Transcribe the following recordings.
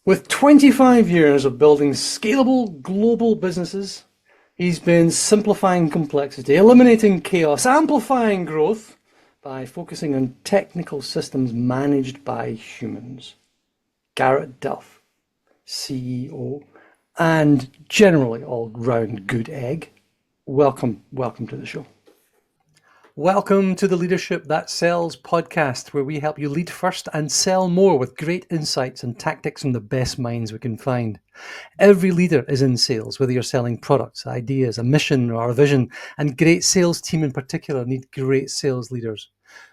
With 25 years of building scalable global businesses, he's been simplifying complexity, eliminating chaos, amplifying growth by focusing on technical systems managed by humans. Garrett Delph, CEO, and generally all-round good egg. Welcome to the show. Welcome to the Leadership That Sells podcast, where we help you lead first and sell more with great insights and tactics from the best minds we can find. Every leader is in sales, whether you're selling products, ideas, a mission or a vision, and great sales team in particular need great sales leaders.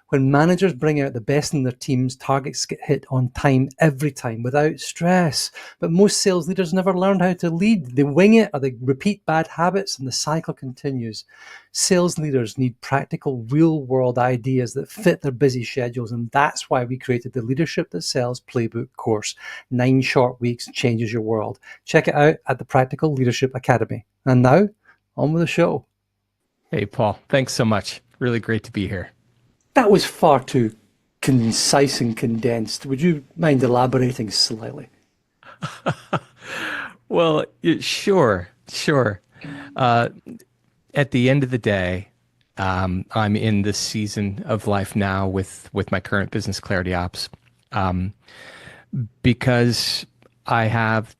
When managers bring out the best in their teams, targets get hit on time every time without stress. But most sales leaders never learn how to lead. They wing it or they repeat bad habits and the cycle continues. Sales leaders need practical, real-world ideas that fit their busy schedules, and that's why we created the Leadership That Sells Playbook course. 9 short weeks changes your world. Check it out at the Practical Leadership Academy. And now, on with the show. Hey, Paul. Thanks so much. Really great to be here. That was far too concise and condensed. Would you mind elaborating slightly? Well, sure. At the end of the day, I'm in this season of life now with my current business, Clarity Ops, because I have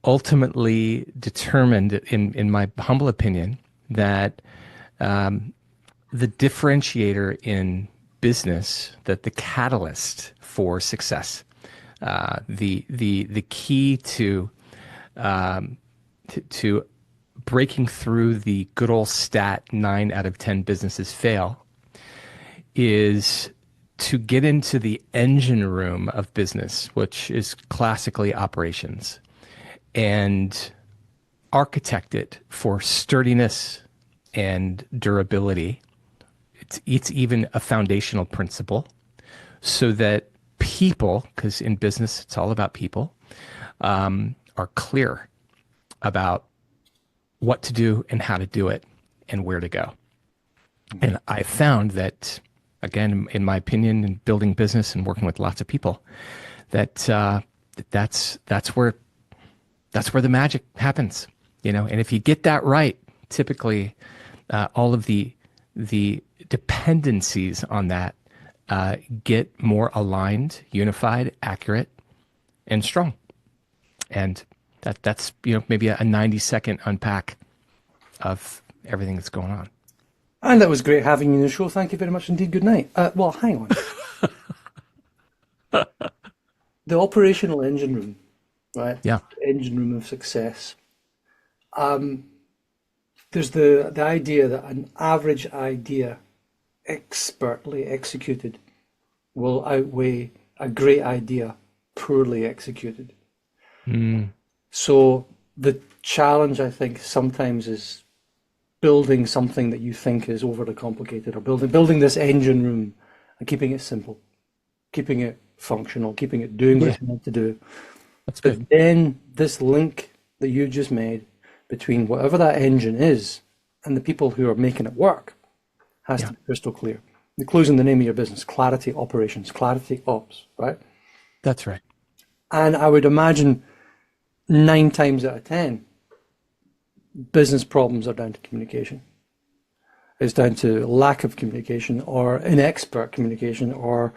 ultimately determined, in my humble opinion, that the differentiator in business, that the catalyst for success, the key to breaking through the good old stat 9 out of 10 businesses fail, is to get into the engine room of business, which is classically operations, and architect it for sturdiness and durability. It's even a foundational principle, so that people, because in business it's all about people, are clear about what to do and how to do it and where to go. And I found that, again, in my opinion, in building business and working with lots of people, that's where the magic happens, And if you get that right, typically all of the dependencies on that get more aligned, unified, accurate, and strong. And that's maybe a 90-second unpack of everything that's going on. And that was great having you on the show. Thank you very much indeed. Good night. Well, hang on. The operational engine room, right? Yeah. The engine room of success. There's the idea that an average idea expertly executed will outweigh a great idea poorly executed. So the challenge, I think, sometimes is building something that you think is overly complicated, or building this engine room and keeping it simple, keeping it functional, keeping it doing what it's meant to do. That's good. But then this link that you just made between whatever that engine is and the people who are making it work has to be crystal clear. Including the name of your business, Clarity Operations, Clarity Ops, right? That's right. And I would imagine 9 times out of 10, business problems are down to communication. It's down to lack of communication, or inexpert communication, or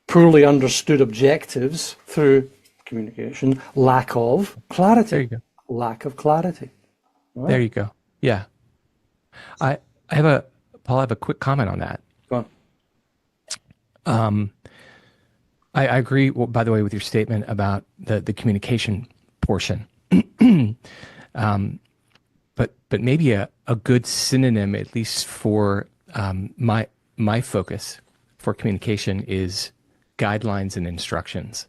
poorly understood objectives through communication, lack of clarity. There you go. Lack of clarity. Right? There you go. Yeah. Paul, I have a quick comment on that. Go on. I agree, by the way, with your statement about the communication portion. But maybe a good synonym, at least for my focus for communication, is guidelines and instructions.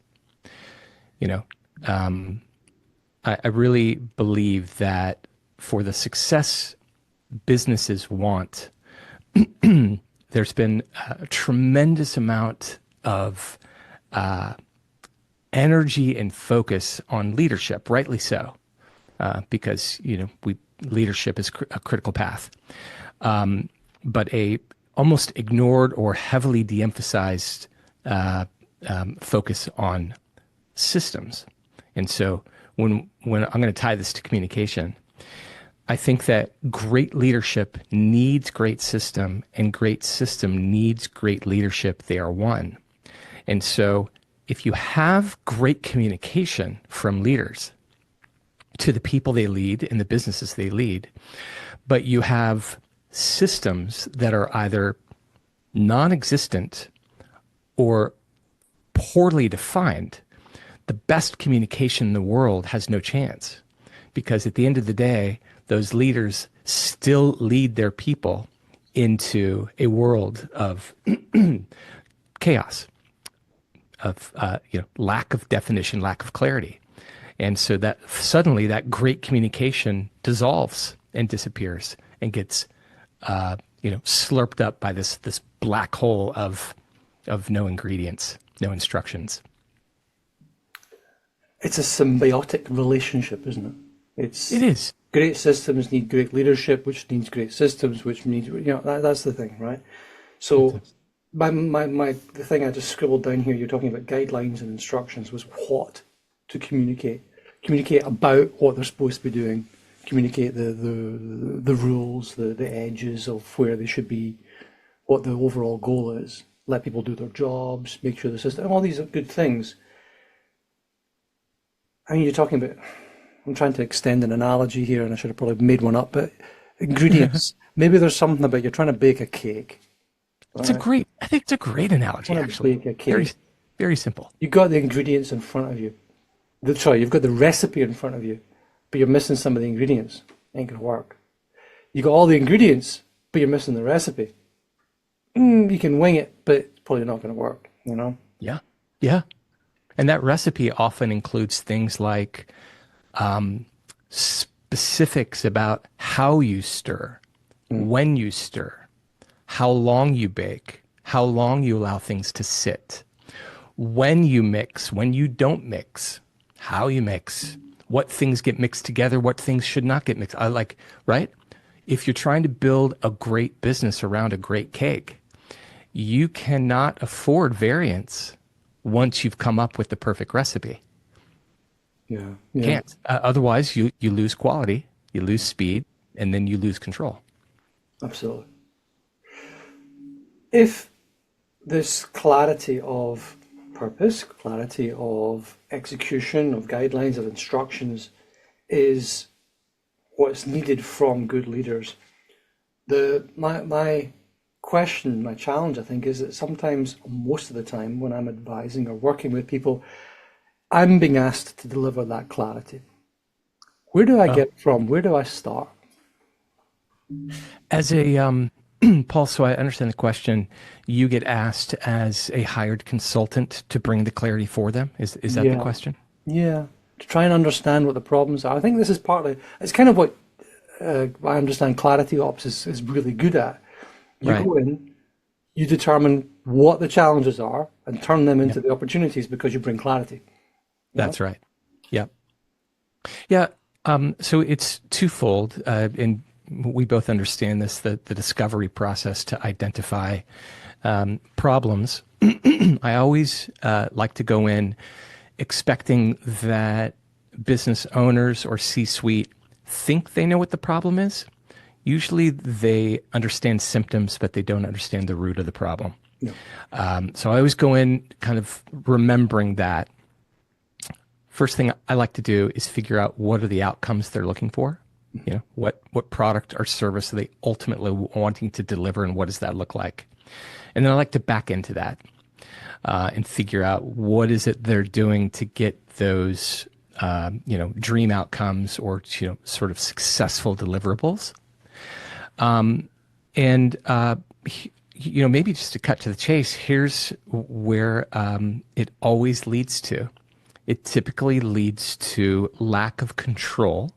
I really believe that for the success businesses want, there's been a tremendous amount of energy and focus on leadership, rightly so, because leadership is a critical path, but a almost ignored or heavily de-emphasized focus on systems. And so when I'm going to tie this to communication, I think that great leadership needs great system, and great system needs great leadership. They are one. And so if you have great communication from leaders to the people they lead and the businesses they lead, but you have systems that are either non-existent or poorly defined, the best communication in the world has no chance. Because at the end of the day, those leaders still lead their people into a world of chaos, of lack of definition, lack of clarity. And so that suddenly that great communication dissolves and disappears and gets slurped up by this black hole of no ingredients, no instructions. It's a symbiotic relationship, isn't it? It is. Great systems need great leadership, which needs great systems, which needs, that's the thing, right? So the thing I just scribbled down here, you're talking about guidelines and instructions, was what to communicate about what they're supposed to be doing, communicate the rules, the edges of where they should be, what the overall goal is, let people do their jobs, make sure the system, all these are good things. I mean, you're talking about, I'm trying to extend an analogy here, and I should have probably made one up, but ingredients. Maybe there's something about you're trying to bake a cake. I think it's a great analogy, actually. Bake a cake. Very, very simple. You've got the ingredients in front of you. You've got the recipe in front of you, but you're missing some of the ingredients. Ain't gonna work. You got all the ingredients, but you're missing the recipe. You can wing it, but it's probably not gonna work, Yeah. Yeah. And that recipe often includes things like specifics about how you stir, when you stir, how long you bake, how long you allow things to sit, when you mix, when you don't mix, how you mix, what things get mixed together, what things should not get mixed. Right? If you're trying to build a great business around a great cake, you cannot afford variance once you've come up with the perfect recipe. Yeah. Can't. Otherwise, you lose quality, you lose speed, and then you lose control. Absolutely. If this clarity of purpose, clarity of execution, of guidelines, of instructions is what's needed from good leaders, my question, my challenge, I think, is that sometimes, most of the time, when I'm advising or working with people, I'm being asked to deliver that clarity. Where do I get it from? Where do I start? As a Paul, so I understand the question. You get asked as a hired consultant to bring the clarity for them. Is that the question? Yeah, to try and understand what the problems are. I think this is it's kind of what I understand Clarity Ops is really good at. You go in, you determine what the challenges are and turn them into the opportunities because you bring clarity. That's right. Yeah. Yeah. So it's twofold, and we both understand this, the discovery process to identify problems. I always like to go in expecting that business owners or C-suite think they know what the problem is. Usually they understand symptoms, but they don't understand the root of the problem. No. So I always go in kind of remembering that. First thing I like to do is figure out what are the outcomes they're looking for. What product or service are they ultimately wanting to deliver, and what does that look like? And then I like to back into that and figure out what is it they're doing to get those dream outcomes or sort of successful deliverables. Maybe just to cut to the chase, here's where it always leads to. It typically leads to lack of control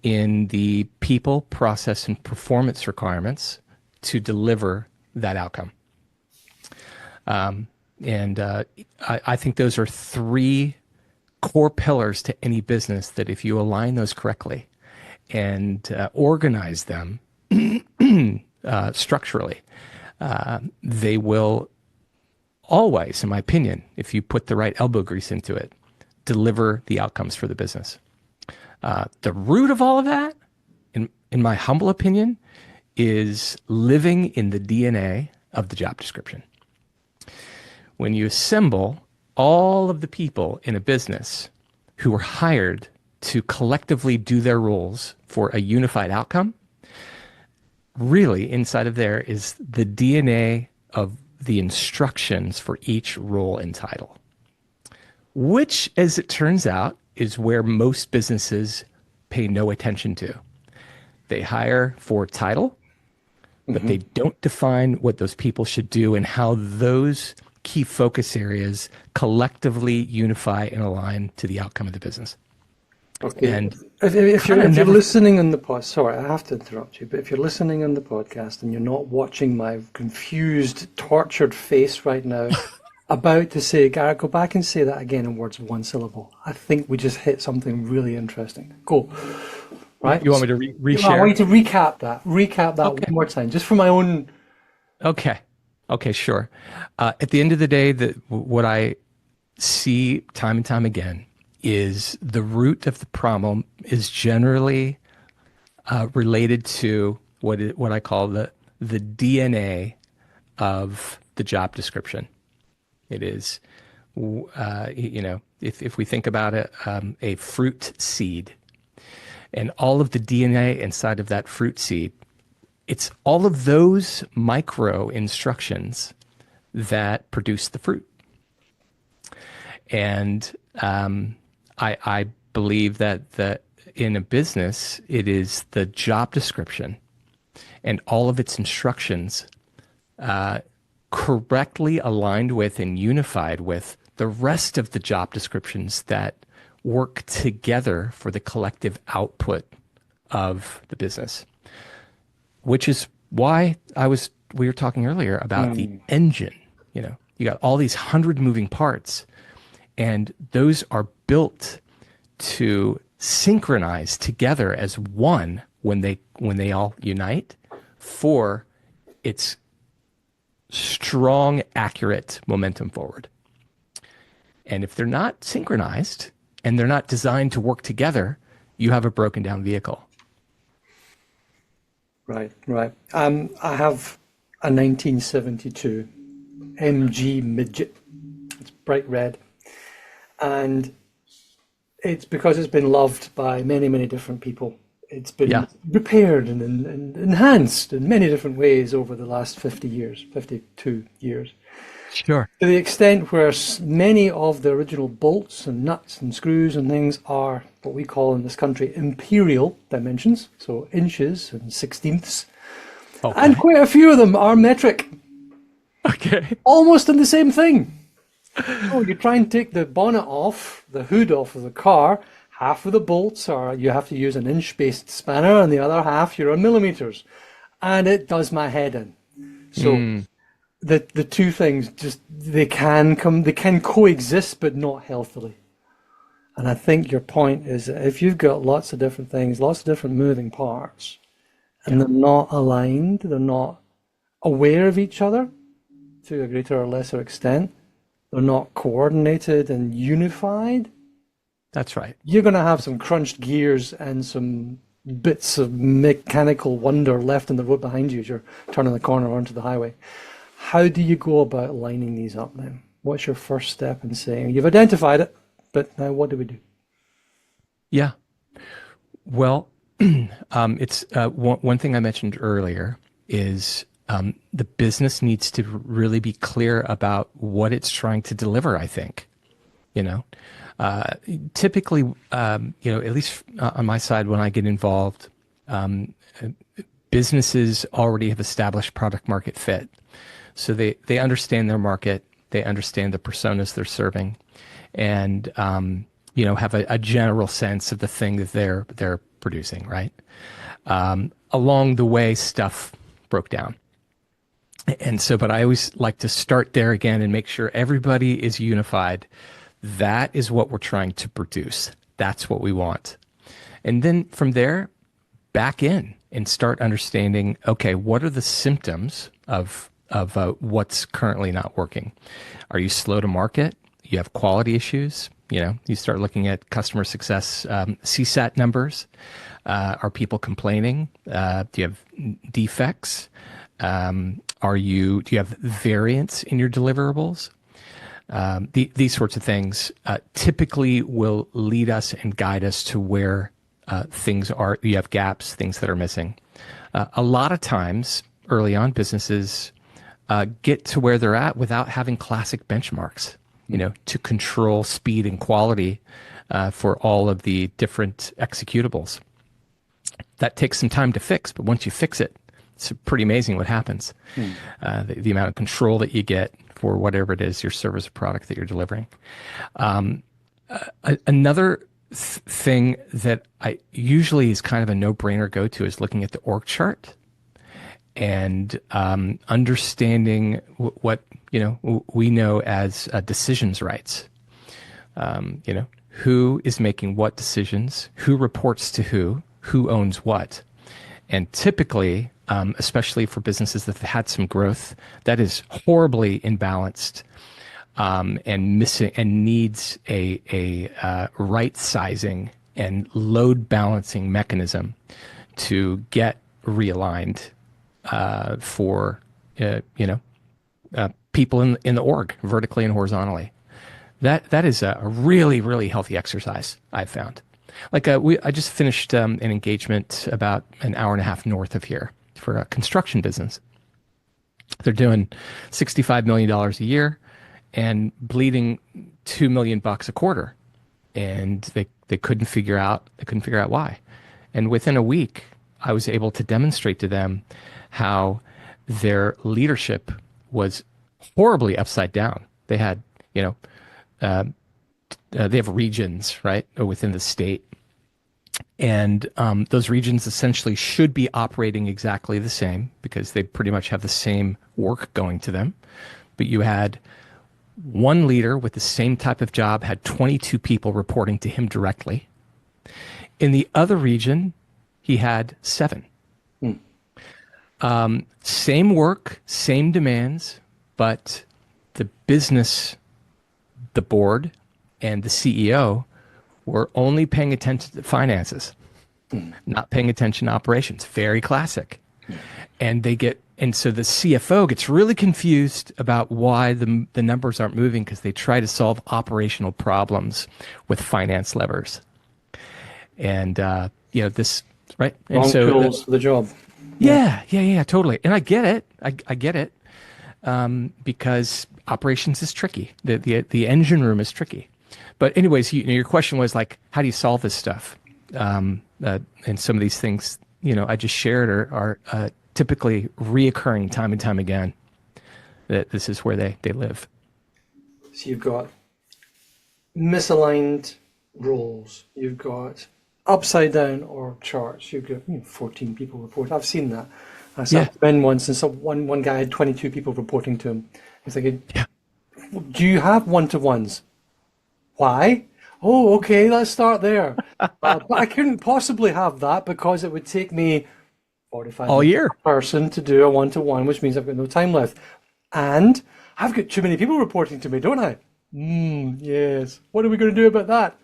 in the people, process, and performance requirements to deliver that outcome. I think those are three core pillars to any business that if you align those correctly and organize them structurally, they will always, in my opinion, if you put the right elbow grease into it, deliver the outcomes for the business. The root of all of that, in my humble opinion, is living in the DNA of the job description. When you assemble all of the people in a business who are hired to collectively do their roles for a unified outcome, really inside of there is the DNA of the instructions for each role and title, which, as it turns out, is where most businesses pay no attention to. They hire for title, but they don't define what those people should do and how those key focus areas collectively unify and align to the outcome of the business. Okay. And if you're listening on the podcast, sorry, I have to interrupt you, but if you're listening on the podcast and you're not watching my confused, tortured face right now, about to say, Garrett, go back and say that again in words of one syllable. I think we just hit something really interesting. Go. Right? You want me to reshare? I want you to recap that. Okay. One more time, just for my own. Okay, sure. At the end of the day, what I see time and time again is the root of the problem is generally related to what I call the DNA of the job description. It is, if we think about it, a fruit seed, and all of the DNA inside of that fruit seed, it's all of those micro instructions that produce the fruit. And I believe that in a business, it is the job description and all of its instructions correctly aligned with and unified with the rest of the job descriptions that work together for the collective output of the business. Which is why we were talking earlier about the engine. You got all these 100 moving parts, and those are built to synchronize together as one when they all unite for its strong, accurate momentum forward. And if they're not synchronized and they're not designed to work together, you have a broken down vehicle. Right. I have a 1972 MG midget. It's bright red. And it's because it's been loved by many, many different people. It's been repaired and enhanced in many different ways over the last 52 years. Sure. To the extent where many of the original bolts and nuts and screws and things are what we call in this country imperial dimensions, so inches and sixteenths. Okay. And quite a few of them are metric. Okay. Almost in the same thing. So you try and take the bonnet off, the hood off of the car, half of the bolts are, you have to use an inch-based spanner, and the other half you're on millimeters. And it does my head in. So the two things they can coexist, but not healthily. And I think your point is that if you've got lots of different things, lots of different moving parts, and they're not aligned, they're not aware of each other to a greater or lesser extent, they're not coordinated and unified. That's right. You're going to have some crunched gears and some bits of mechanical wonder left in the road behind you as you're turning the corner onto the highway. How do you go about lining these up then? What's your first step in saying, you've identified it, but now what do we do? Yeah. Well, it's one thing I mentioned earlier is the business needs to really be clear about what it's trying to deliver, I think. Typically, at least on my side, when I get involved, businesses already have established product market fit. So they understand their market, they understand the personas they're serving, and have a general sense of the thing that they're producing, right? Along the way, stuff broke down. And so, but I always like to start there again and make sure everybody is unified. That is what we're trying to produce. That's what we want. And then from there, back in and start understanding, okay, what are the symptoms of what's currently not working? Are you slow to market? you have quality issues. You start looking at customer success, CSAT numbers. Are people complaining? Do you have defects? Do you have variance in your deliverables? These sorts of things typically will lead us and guide us to where things are. You have gaps, things that are missing. A lot of times, early on, businesses get to where they're at without having classic benchmarks, to control speed and quality for all of the different executables. That takes some time to fix, but once you fix it, it's pretty amazing what happens. The amount of control that you get for whatever it is, your service or product that you're delivering. Another thing that I usually is kind of a no-brainer go-to is looking at the org chart and understanding what we know as decisions rights. Who is making what decisions, who reports to who owns what. And typically, especially for businesses that have had some growth, that is horribly imbalanced and missing and needs a right sizing and load balancing mechanism to get realigned for people in the org, vertically and horizontally. That is a really, really healthy exercise, I've found. Like I just finished an engagement about an hour and a half north of here for a construction business. They're doing $65 million a year and bleeding $2 million a quarter, and they couldn't figure out why. And within a week, I was able to demonstrate to them how their leadership was horribly upside down. They had they have regions, right, within the state. And those regions essentially should be operating exactly the same because they pretty much have the same work going to them. But you had one leader with the same type of job, had 22 people reporting to him directly. In the other region, he had 7. Same work, same demands, but the business, the board, and the CEO were only paying attention to finances, not paying attention to operations. Very classic. And so the CFO gets really confused about why the numbers aren't moving because they try to solve operational problems with finance levers. And this, right? And Wrong so tools for the job. Yeah, totally. And I get it. I get it. Because operations is tricky. The engine room is tricky. But anyways, your question was like, how do you solve this stuff? And some of these things, I just shared are typically reoccurring time and time again. That this is where they live. So you've got misaligned roles. You've got upside down org charts. You've got 14 people report. I've seen that. I sat in once, and so one guy had 22 people reporting to him. He's thinking, do you have one-to-ones? Why? Oh, okay, let's start there. But I couldn't possibly have that because it would take me 45 all year per person to do a one-to-one, which means I've got no time left. And I've got too many people reporting to me, don't I? Yes. What are we going to do about that?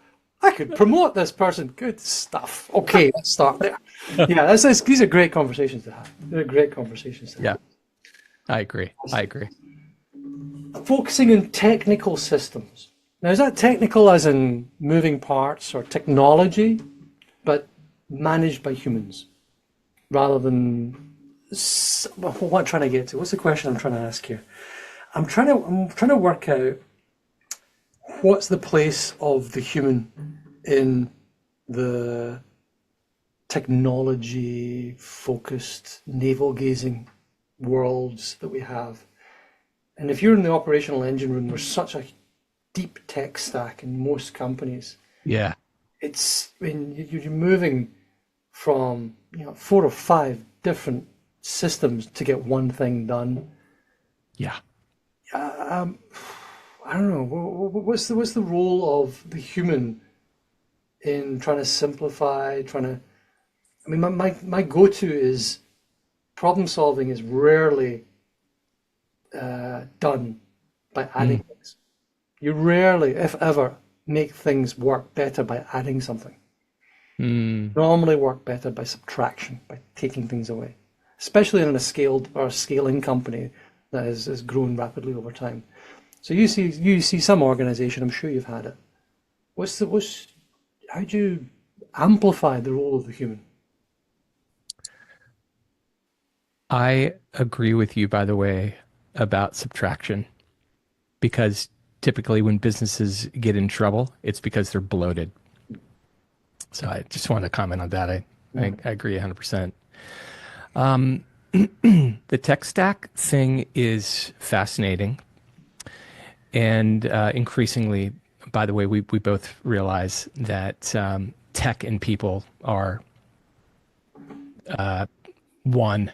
I could promote this person. Good stuff. Okay, let's start there. Yeah, these are great conversations to have. They're great conversations to have. I agree. Focusing on technical systems. Now, is that technical as in moving parts or technology, but managed by humans rather than what I'm trying to get to? What's the question I'm trying to ask here? I'm trying to work out what's the place of the human in the technology-focused, navel-gazing worlds that we have. And if you're in the operational engine room, there's such a deep tech stack in most companies. Yeah. It's when you're moving from 4 or 5 different systems to get one thing done. Yeah. I don't know. What's the role of the human in trying to simplify? My go-to is problem solving is rarely done by adding things. You rarely, if ever, make things work better by adding something. Normally work better by subtraction, by taking things away, especially in a scaled or scaling company that has grown rapidly over time. So you see some organization, I'm sure you've had it. How do you amplify the role of the human? I agree with you, by the way, about subtraction, because typically when businesses get in trouble, it's because they're bloated. So I just wanted to comment on that. I agree 100%. The tech stack thing is fascinating. And increasingly, by the way, we both realize that tech and people are one.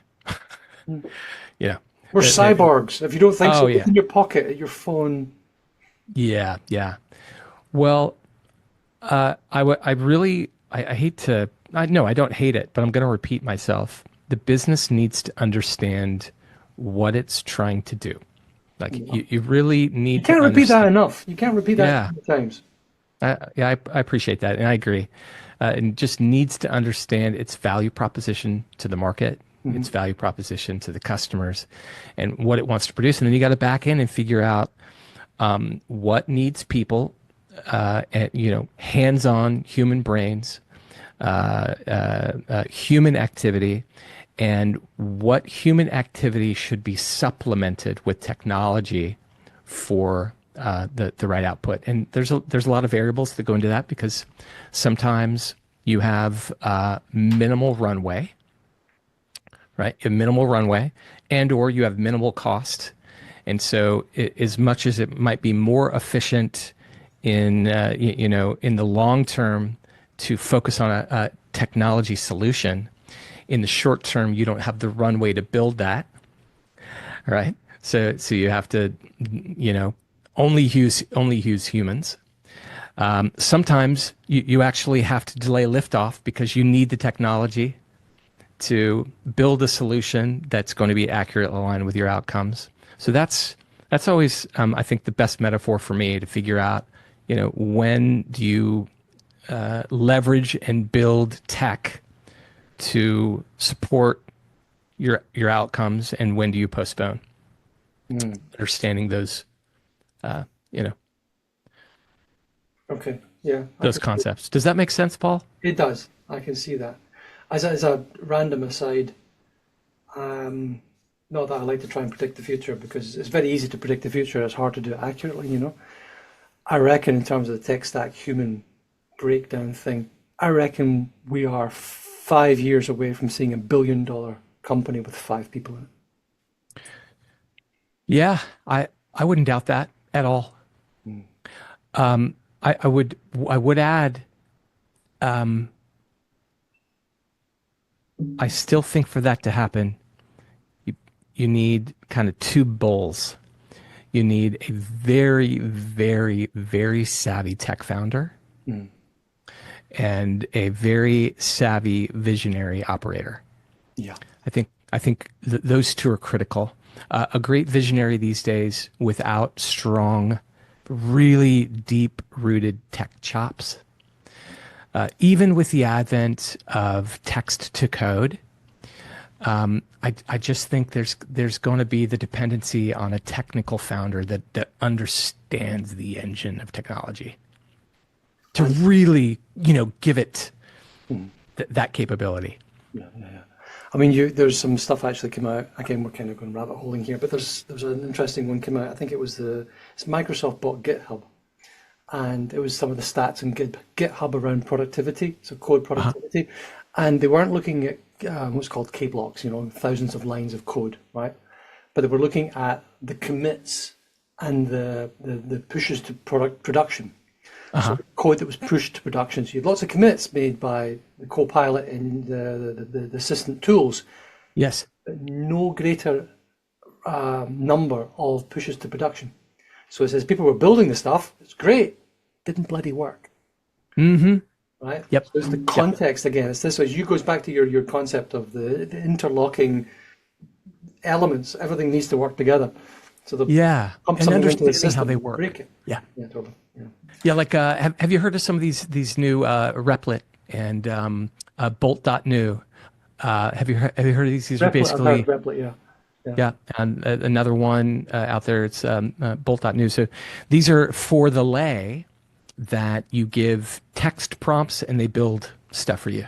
You know, We're cyborgs. If you don't think so, yeah. look in your pocket at your phone. Yeah. Well, I hate to, no, I don't hate it, but I'm going to repeat myself. The business needs to understand what it's trying to do. Like you really need You can't to repeat that understand. enough. You can't repeat that Yeah. many times. I appreciate that, and I agree. And just needs to understand its value proposition to the market, its value proposition to the customers, and what it wants to produce. And then you got to back in and figure out what needs people, and, hands-on human brains, human activity, and what human activity should be supplemented with technology for the right output. And there's a lot of variables that go into that, because sometimes you have minimal runway, right? You have minimal runway, and or you have minimal cost. And so as much as it might be more efficient in in the long term to focus on a technology solution, in the short term you don't have the runway to build that, right? So you have to only use humans. Sometimes you actually have to delay liftoff because you need the technology to build a solution that's going to be accurately aligned with your outcomes. So that's always, I think, the best metaphor for me to figure out, when do you leverage and build tech to support your outcomes, and when do you postpone? Understanding those, Okay, yeah. those concepts. Does that make sense, Paul? It does. I can see that. As a random aside, not that I like to try and predict the future, because it's very easy to predict the future. It's hard to do it accurately, I reckon in terms of the tech stack human breakdown thing, I reckon we are 5 years away from seeing $1 billion company with 5 people in it. Yeah, I wouldn't doubt that at all. I would add, I still think for that to happen, you need kind of two bulls. You need a very, very, very savvy tech founder and a very savvy visionary operator. Yeah. I think those two are critical. A great visionary these days without strong, really deep-rooted tech chops, even with the advent of text to code, I just think there's going to be the dependency on a technical founder that understands the engine of technology to really, give it that capability. Yeah. I mean, there's some stuff actually came out. Again, we're kind of going rabbit holing here, but there's an interesting one came out. I think it's Microsoft bought GitHub, and it was some of the stats in GitHub around productivity, so code productivity, and they weren't looking at what's called K-blocks, thousands of lines of code, right? But they were looking at the commits and the pushes to production. So the code that was pushed to production. So you had lots of commits made by the Copilot and the assistant tools. Yes. But no greater number of pushes to production. So it says people were building the stuff. It's great. Didn't bloody work. Right? Yep. So it's the context again. It's this. As you goes back to your concept of the interlocking elements. Everything needs to work together. So the Yeah, pump and something into the understanding how system they and work. break it. Yeah, Yeah, totally. Yeah. yeah. Like, have you heard of some of these new Replit and Bolt.new? Have you heard of these? These are Replit, I've heard basically, Replit, yeah. Yeah. yeah, and another one out there. It's Bolt.new. So these are for the lay that you give text prompts and they build stuff for you.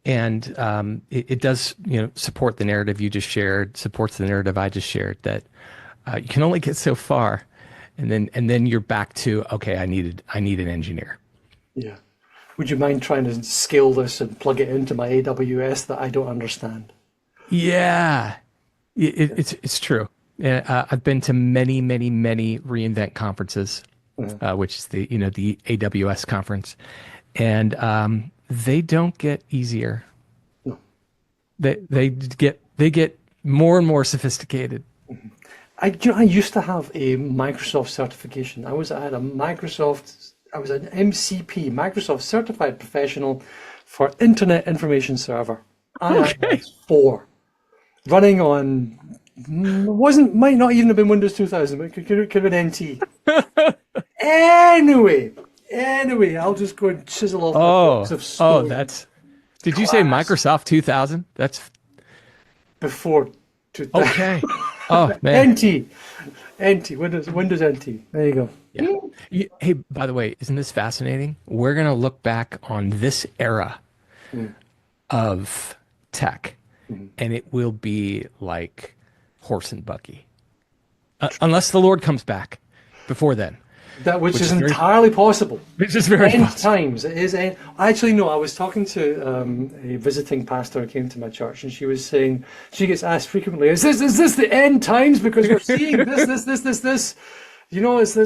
And it does, support the narrative you just shared, supports the narrative I just shared, that you can only get so far, and then you're back to, okay, I need an engineer. Yeah. Would you mind trying to scale this and plug it into my AWS that I don't understand? Yeah, it's true. Yeah, I've been to many, many, many reInvent conferences, which is the AWS conference, and they don't get easier. No. They get more and more sophisticated. I used to have a Microsoft certification. I had a Microsoft, I was an MCP, Microsoft Certified Professional for Internet Information Server. Okay. IIS-4, running on, might not even have been Windows 2000, but it could have been NT. Anyway, I'll just go and chisel off the box of stone. Did you say Microsoft 2000? That's Before 2000. okay. Oh man. NT, Windows NT. There you go. Yeah. Hey, by the way, isn't this fascinating? We're gonna look back on this era of tech, and it will be like horse and buggy, unless the Lord comes back before then. Which is entirely possible. Which is very End possible. times. It is. Actually, no. I was talking to a visiting pastor who came to my church, and she was saying she gets asked frequently, "Is this the end times? Because we're seeing this. There's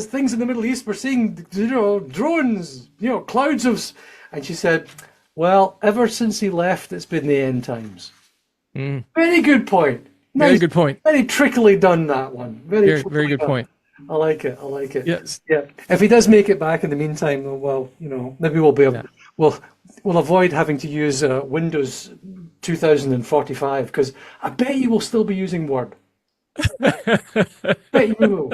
things in the Middle East. We're seeing drones. Clouds of." And she said, "Well, ever since he left, it's been the end times." Very good point. Very good point. Very trickily done, that one. Very good point. I like it. Yes. Yeah. If he does make it back in the meantime, well, maybe we'll be able, we'll avoid having to use Windows 2045, because I bet you will still be using Word. Bet you will.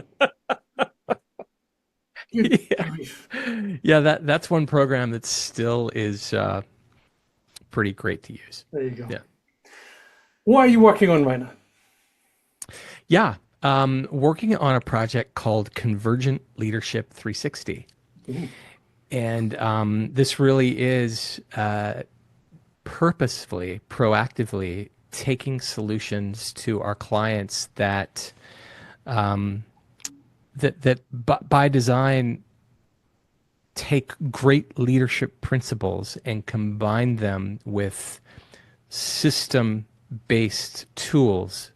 Yeah, that's one program that still is pretty great to use. There you go. Yeah. What are you working on right now? Yeah. Working on a project called Convergent Leadership 360. And this really is purposefully, proactively taking solutions to our clients that by design take great leadership principles and combine them with system-based tools.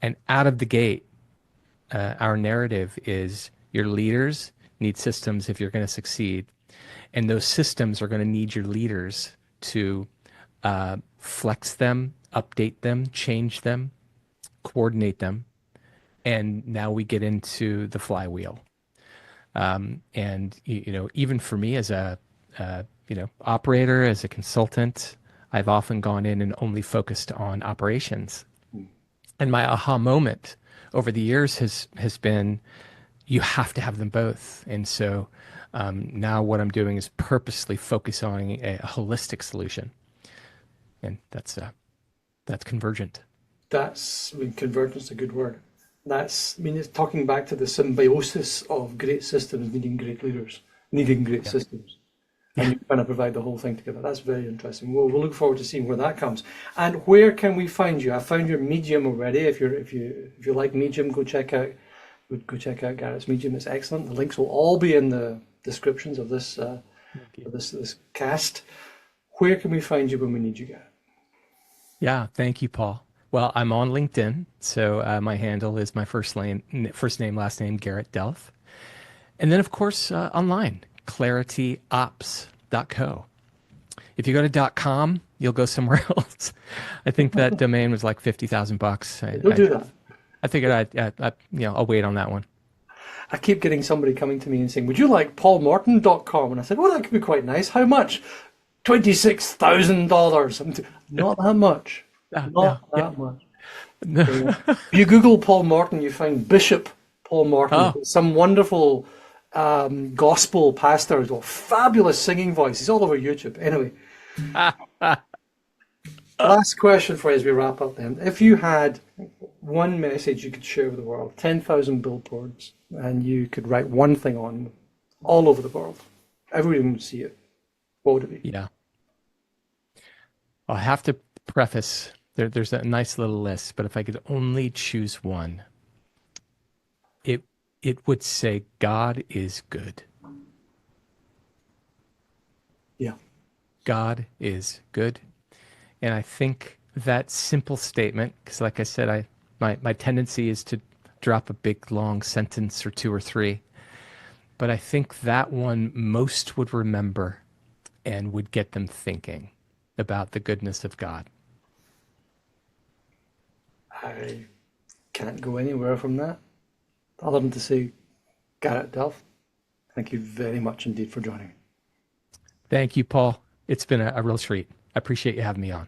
And out of the gate, our narrative is your leaders need systems if you're going to succeed. And those systems are going to need your leaders to flex them, update them, change them, coordinate them. And now we get into the flywheel. And, even for me as a, operator, as a consultant, I've often gone in and only focused on operations. And my aha moment over the years has been, you have to have them both. And so now what I'm doing is purposely focus on a holistic solution, and that's convergent. Convergence is a good word. It's talking back to the symbiosis of great systems needing great leaders, needing great systems. And you kind of provide the whole thing together. That's very interesting. We'll look forward to seeing where that comes. And where can we find you? I found your Medium already. If you like Medium, go check out Garrett's Medium. It's excellent. The links will all be in the descriptions of this this cast. Where can we find you when we need you, Garrett? Yeah, thank you, Paul. Well, I'm on LinkedIn, so my handle is my first name, last name, Garrett Delph. And then, of course, online, ClarityOps.co. If you go to .com, you'll go somewhere else. I think that domain was like $50,000. Don't do that. I figured I'll wait on that one. I keep getting somebody coming to me and saying, "Would you like paulmorton.com?" And I said, "Well, that could be quite nice. How much?" $26,000. Not that much. Not that much. If you Google Paul Morton, you find Bishop Paul Morton, Oh, some wonderful gospel pastor with a fabulous singing voice. He's all over YouTube. Anyway, last question for you as we wrap up then. If you had one message you could share with the world, 10,000 billboards, and you could write one thing on all over the world, everyone would see it, what would it be? yeah. I'll have to preface there's a nice little list, but if I could only choose one, it it would say God is good. Yeah. God is good. And I think that simple statement, because like I said, my tendency is to drop a big long sentence or two or three, but I think that one most would remember and would get them thinking about the goodness of God. I can't go anywhere from that other than to say, Garrett Delph, thank you very much indeed for joining me. Thank you, Paul. It's been a real treat. I appreciate you having me on.